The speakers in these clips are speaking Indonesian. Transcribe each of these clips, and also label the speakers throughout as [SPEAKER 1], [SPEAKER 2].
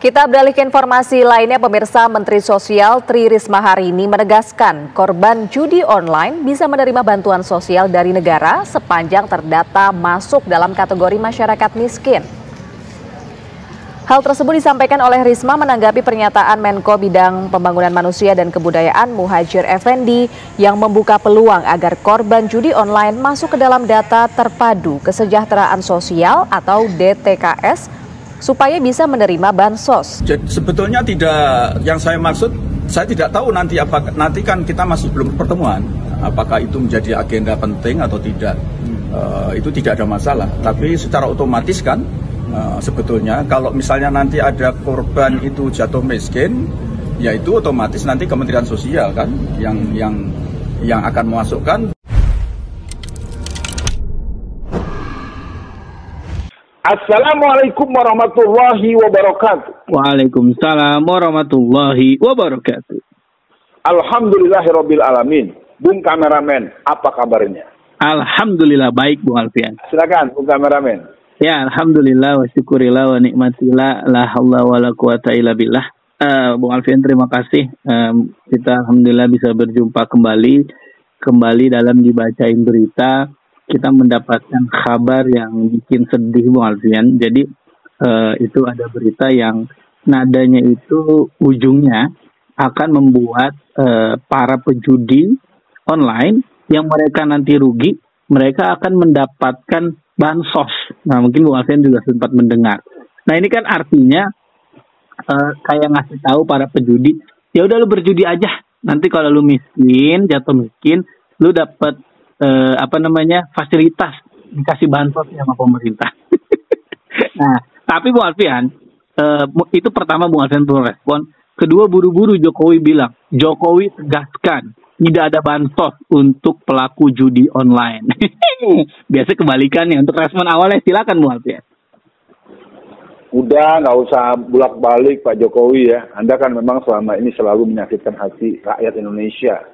[SPEAKER 1] Kita beralih ke informasi lainnya, pemirsa. Menteri Sosial Tri Risma hari ini menegaskan korban judi online bisa menerima bantuan sosial dari negara sepanjang terdata masuk dalam kategori masyarakat miskin. Hal tersebut disampaikan oleh Risma menanggapi pernyataan Menko Bidang Pembangunan Manusia dan Kebudayaan Muhadjir Effendi yang membuka peluang agar korban judi online masuk ke dalam data terpadu kesejahteraan sosial atau DTKS supaya bisa menerima bansos.
[SPEAKER 2] Jadi, sebetulnya tidak, yang saya maksud, saya tidak tahu nanti kan kita masih belum pertemuan, apakah itu menjadi agenda penting atau tidak, itu tidak ada masalah. Tapi secara otomatis kan, sebetulnya kalau misalnya nanti ada korban itu jatuh miskin, ya itu otomatis nanti Kementerian Sosial kan yang akan memasukkan.
[SPEAKER 3] Assalamualaikum warahmatullahi wabarakatuh.
[SPEAKER 4] Waalaikumsalam warahmatullahi wabarakatuh.
[SPEAKER 3] Alhamdulillahirabbil alamin. Bung kameramen, apa kabarnya?
[SPEAKER 4] Alhamdulillah baik, Bung Alfian.
[SPEAKER 3] Silakan, Bung kameramen.
[SPEAKER 4] Ya, alhamdulillah wa syukurillah wa nikmatillah la haula wala quwata illa billah. Bung Alfian, terima kasih. Kita alhamdulillah bisa berjumpa kembali dalam dibacain berita. Kita mendapatkan kabar yang bikin sedih, Bung Alfian. Jadi itu ada berita yang nadanya itu ujungnya akan membuat para pejudi online yang mereka nanti rugi, mereka akan mendapatkan bansos. Nah, mungkin Bung Alfian juga sempat mendengar. Nah, ini kan artinya kayak ngasih tahu para pejudi, ya udah lu berjudi aja. Nanti kalau lu miskin, jatuh miskin, lu dapat fasilitas, dikasih bansos sama pemerintah. Nah, tapi Bung Alfian, itu pertama Bung Alfian perlu respon. Kedua, buru-buru Jokowi bilang, Jokowi tegaskan tidak ada bansos untuk pelaku judi online. Biasa kebalikannya. Untuk respon awalnya silakan Bung Alfian.
[SPEAKER 3] Udah, nggak usah bolak-balik Pak Jokowi ya. Anda kan memang selama ini selalu menyakitkan hati rakyat Indonesia.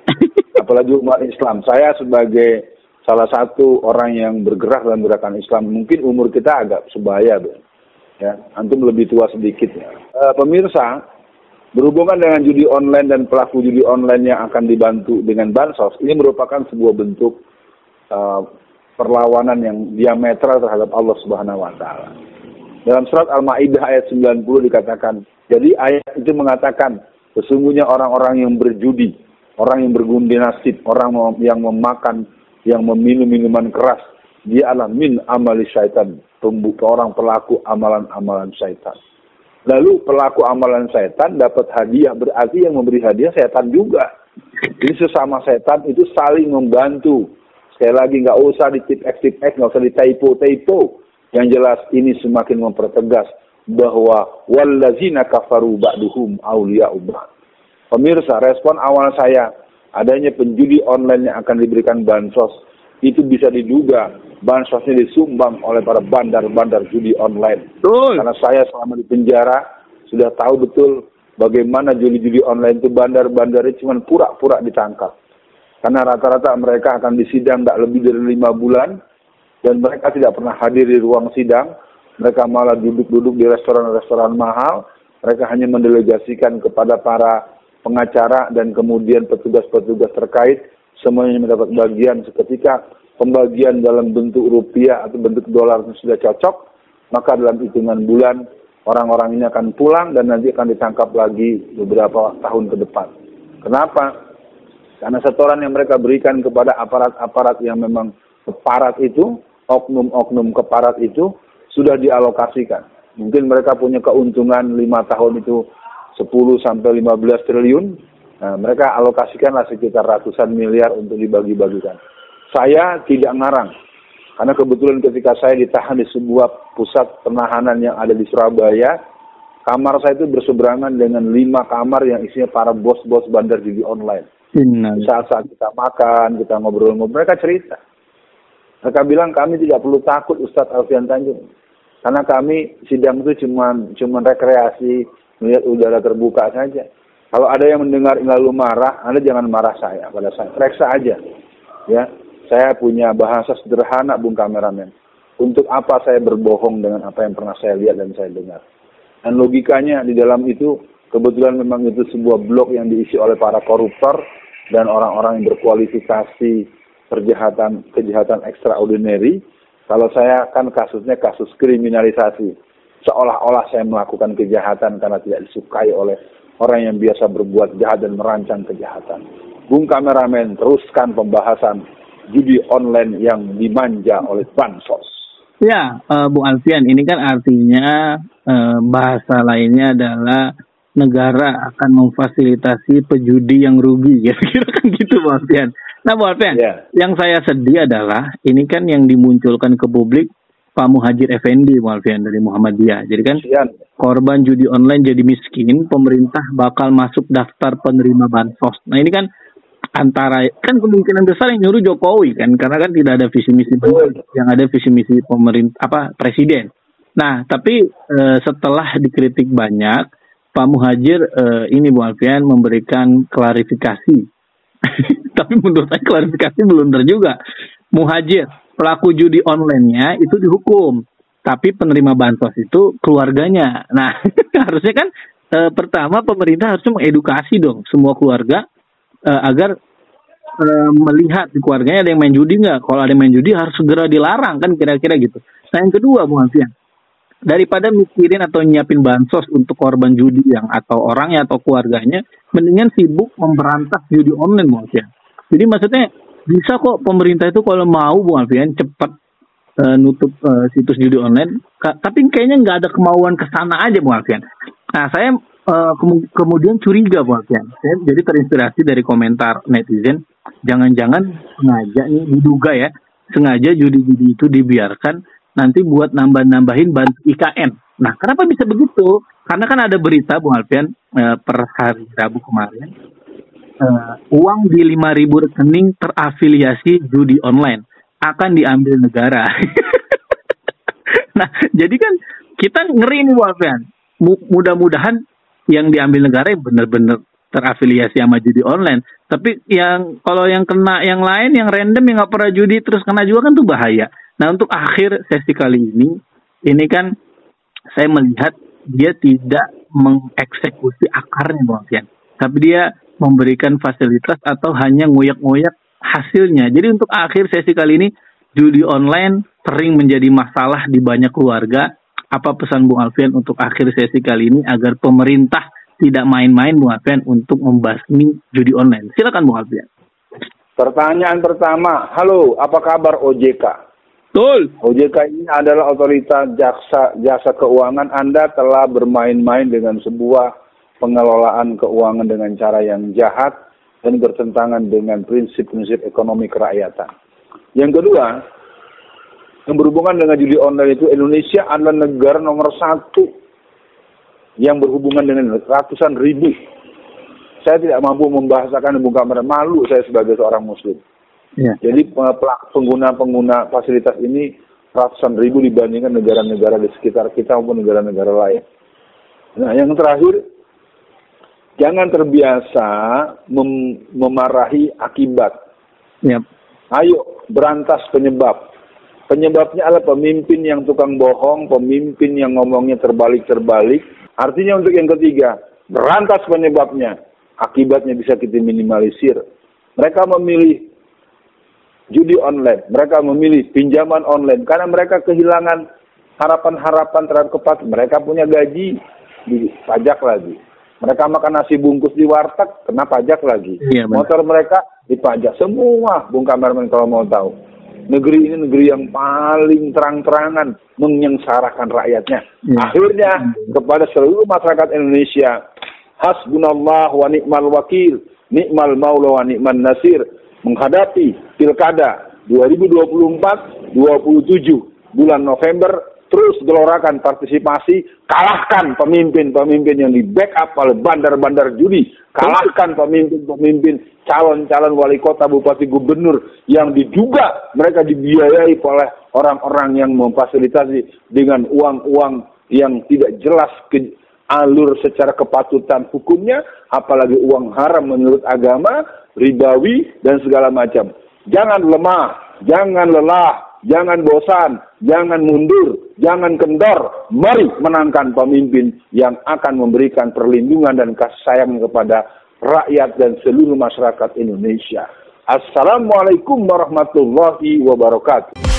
[SPEAKER 3] Apalagi umat Islam. Saya sebagai salah satu orang yang bergerak dalam gerakan Islam, mungkin umur kita agak sebaya, ya. Antum lebih tua sedikit ya. Pemirsa, berhubungan dengan judi online dan pelaku judi online yang akan dibantu dengan bansos, ini merupakan sebuah bentuk perlawanan yang diametral terhadap Allah Subhanahu wa taala. Dalam surat Al-Maidah ayat 90 dikatakan, jadi ayat itu mengatakan, sesungguhnya orang-orang yang berjudi, orang yang bergundi nasib, orang yang memakan, yang meminum minuman keras, dia adalah min amali syaitan, orang pelaku amalan-amalan syaitan. Lalu pelaku amalan syaitan dapat hadiah, berarti yang memberi hadiah syaitan juga. Jadi sesama syaitan itu saling membantu. Sekali lagi nggak usah ditip-eks, nggak usah ditaipo-taipo. Yang jelas ini semakin mempertegas bahwa wallazina kafaru ba'duhum awliya'u ba'd. Pemirsa, respon awal saya, adanya penjudi online yang akan diberikan bansos, itu bisa diduga bansosnya disumbang oleh para bandar-bandar judi online. Betul. Karena saya selama di penjara sudah tahu betul bagaimana judi-judi online itu bandar-bandarnya cuma pura-pura ditangkap. Karena rata-rata mereka akan disidang tak lebih dari 5 bulan, dan mereka tidak pernah hadir di ruang sidang. Mereka malah duduk-duduk di restoran-restoran mahal. Mereka hanya mendelegasikan kepada para pengacara dan kemudian petugas-petugas terkait. Semuanya mendapat bagian seketika. Pembagian dalam bentuk rupiah atau bentuk dolar sudah cocok. Maka dalam hitungan bulan, orang-orang ini akan pulang dan nanti akan ditangkap lagi beberapa tahun ke depan. Kenapa? Karena setoran yang mereka berikan kepada aparat-aparat yang memang keparat itu, oknum-oknum keparat itu sudah dialokasikan. Mungkin mereka punya keuntungan 5 tahun itu 10-15 triliun. Nah, mereka alokasikanlah sekitar ratusan miliar untuk dibagi-bagikan. Saya tidak ngarang. Karena kebetulan ketika saya ditahan di sebuah pusat penahanan yang ada di Surabaya, kamar saya itu berseberangan dengan 5 kamar yang isinya para bos-bos bandar judi online. Saat-saat kita makan, kita ngobrol-ngobrol, mereka cerita. Mereka bilang kami tidak perlu takut Ustadz Alfian Tanjung. Karena kami sidang itu cuma rekreasi, melihat udara terbuka saja. Kalau ada yang mendengar lalu marah, Anda jangan marah pada saya. Periksa aja. Ya, saya punya bahasa sederhana, Bung kameramen. Untuk apa saya berbohong dengan apa yang pernah saya lihat dan saya dengar? Dan logikanya di dalam itu, kebetulan memang itu sebuah blok yang diisi oleh para koruptor dan orang-orang yang berkualifikasi kejahatan extraordinary. Kalau saya kan kasusnya kasus kriminalisasi. Seolah-olah saya melakukan kejahatan karena tidak disukai oleh orang yang biasa berbuat jahat dan merancang kejahatan. Bung kameramen, teruskan pembahasan judi online yang dimanja oleh bansos.
[SPEAKER 4] Ya, Bung Alfian, ini kan artinya bahasa lainnya adalah negara akan memfasilitasi pejudi yang rugi, kira-kira kan gitu, Bung Alfian. Nah, Bung Alfian, yang saya sedih adalah ini kan yang dimunculkan ke publik Pak Muhadjir Effendi, Bung Alfian, dari Muhammadiyah. Jadi kan korban judi online jadi miskin, pemerintah bakal masuk daftar penerima bansos. Nah, ini kan antara kan kemungkinan besar yang nyuruh Jokowi kan, karena kan tidak ada visi misi yang ada visi misi pemerintah presiden. Nah, tapi setelah dikritik banyak, Pak Muhadjir ini Bung Alfian memberikan klarifikasi. Tapi menurut saya klarifikasi blunder juga. Muhadjir, pelaku judi online-nya itu dihukum, tapi penerima bansos itu keluarganya. Nah, harusnya kan pertama pemerintah harusnya mengedukasi dong semua keluarga agar melihat di keluarganya ada yang main judi nggak. Kalau ada yang main judi harus segera dilarang kan, kira-kira gitu. Nah, yang kedua Bung Alfian, daripada mikirin atau nyiapin bansos untuk korban judi yang atau orangnya atau keluarganya, mendingan sibuk memberantas judi online Bung Alfian. Jadi maksudnya bisa kok pemerintah itu kalau mau Bung Alfian cepat nutup situs judi online, tapi kayaknya nggak ada kemauan ke sana aja Bung Alfian. Nah, saya kemudian curiga Bung Alfian. Saya jadi terinspirasi dari komentar netizen, jangan-jangan sengaja nih, diduga ya, sengaja judi-judi itu dibiarkan nanti buat nambah-nambahin bantu IKN. Nah, kenapa bisa begitu? Karena kan ada berita Bung Alfian per hari Rabu kemarin, uang di 5.000 rekening terafiliasi judi online akan diambil negara. Nah, jadi kan kita ngeri nih Bung Alfian. Mudah-mudahan yang diambil negara benar-benar terafiliasi sama judi online. Tapi yang kalau yang kena yang lain, yang random, yang nggak pernah judi terus kena juga kan tuh bahaya. Nah, untuk akhir sesi kali ini kan saya melihat dia tidak mengeksekusi akarnya Bung Alfian, tapi dia memberikan fasilitas atau hanya ngoyak-ngoyak hasilnya. Jadi untuk akhir sesi kali ini, judi online sering menjadi masalah di banyak keluarga. Apa pesan Bung Alfian untuk akhir sesi kali ini agar pemerintah tidak main-main Bung Alfian untuk membasmi judi online? Silakan Bung Alfian.
[SPEAKER 3] Pertanyaan pertama, halo, apa kabar OJK?
[SPEAKER 4] Betul.
[SPEAKER 3] OJK ini adalah otoritas jasa keuangan. Anda telah bermain-main dengan sebuah pengelolaan keuangan dengan cara yang jahat dan bertentangan dengan prinsip-prinsip ekonomi kerakyatan. Yang kedua, yang berhubungan dengan judi online itu, Indonesia adalah negara nomor 1 yang berhubungan dengan ratusan ribu. Saya tidak mampu membahasakan Bung Kamera, malu saya sebagai seorang muslim. Ya. Jadi pengguna fasilitas ini ratusan ribu dibandingkan negara-negara di sekitar kita maupun negara-negara lain. Nah, yang terakhir, jangan terbiasa memarahi akibat. Yep. Ayo berantas penyebab. Penyebabnya adalah pemimpin yang tukang bohong, pemimpin yang ngomongnya terbalik-terbalik. Artinya untuk yang ketiga, berantas penyebabnya. Akibatnya bisa kita minimalisir. Mereka memilih judi online, mereka memilih pinjaman online karena mereka kehilangan harapan-harapan terhadap kepastian. Mereka punya gaji, dipajak lagi. Mereka makan nasi bungkus di warteg, kena pajak lagi. Iya, motor mereka dipajak. Semua, Bung Kameramen kalau mau tahu. Negeri ini negeri yang paling terang-terangan menyengsarakan rakyatnya. Akhirnya kepada seluruh masyarakat Indonesia, hasbunallah wa ni'mal wakil, ni'mal maula wa ni'man nasir, menghadapi pilkada 2024-27 bulan November, terus gelorakan partisipasi, kalahkan pemimpin-pemimpin yang di backup oleh bandar-bandar judi, kalahkan pemimpin-pemimpin calon-calon wali kota, bupati, gubernur yang diduga mereka dibiayai oleh orang-orang yang memfasilitasi dengan uang-uang yang tidak jelas alur secara kepatutan hukumnya, apalagi uang haram menurut agama, ribawi, dan segala macam. Jangan lemah, jangan lelah jangan bosan, jangan mundur, jangan kendor. Mari menangkan pemimpin yang akan memberikan perlindungan dan kasih sayang kepada rakyat dan seluruh masyarakat Indonesia. Assalamualaikum warahmatullahi wabarakatuh.